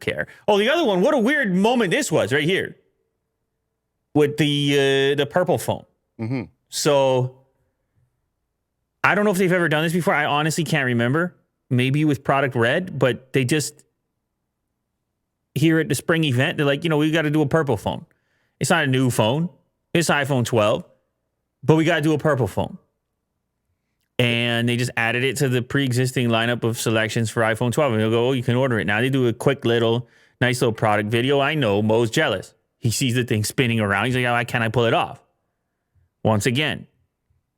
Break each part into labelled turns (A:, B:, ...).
A: care. Oh, the other one, what a weird moment this was right here with the purple phone.
B: Mm-hmm.
A: So I don't know if they've ever done this before. I honestly can't remember. Maybe with product red, but they just here at the spring event, they're like, we got to do a purple phone. It's not a new phone. It's iPhone 12, but we got to do a purple phone. And they just added it to the pre-existing lineup of selections for iPhone 12. And they'll go, you can order it. Now they do a quick nice little product video. I know Mo's jealous. He sees the thing spinning around. He's like, why can't I pull it off? Once again,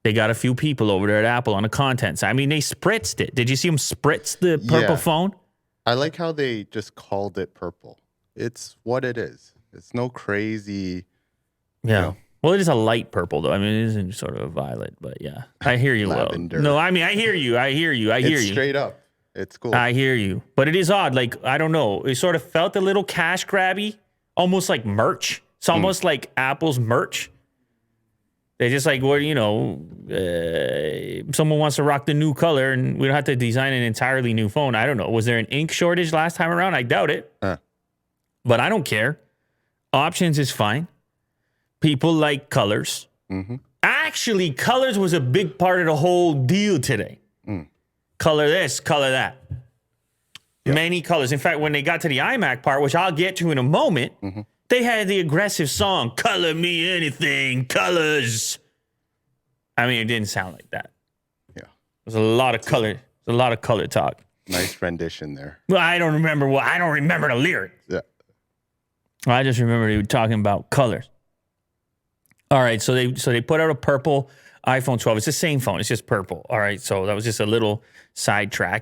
A: they got a few people over there at Apple on the content side. I mean, they spritzed it. Did you see them spritz the purple phone?
B: I like how they just called it purple. It's what it is. It's no crazy.
A: Yeah. Well, it is a light purple, though. I mean, it isn't sort of a violet, but yeah. I hear you, Will. No, I mean, I hear you.
B: It's straight up. It's cool.
A: I hear you. But it is odd. Like, I don't know. It sort of felt a little cash grabby, almost like merch. It's almost like Apple's merch. They just like, well, someone wants to rock the new color and we don't have to design an entirely new phone. I don't know. Was there an ink shortage last time around? I doubt it. But I don't care. Options is fine. People like colors. Mm-hmm. Actually, colors was a big part of the whole deal today. Color this, color that. Yep. Many colors. In fact, when they got to the iMac part, which I'll get to in a moment, they had the aggressive song, Color Me Anything, Colors. I mean, it didn't sound like that.
B: Yeah.
A: There's a lot of color. There's a lot of color talk.
B: Nice rendition there.
A: Well, I don't remember the lyrics.
B: Yeah.
A: I just remember they were talking about colors. All right, so they put out a purple iPhone 12. It's the same phone. It's just purple. All right, so that was just a little sidetrack.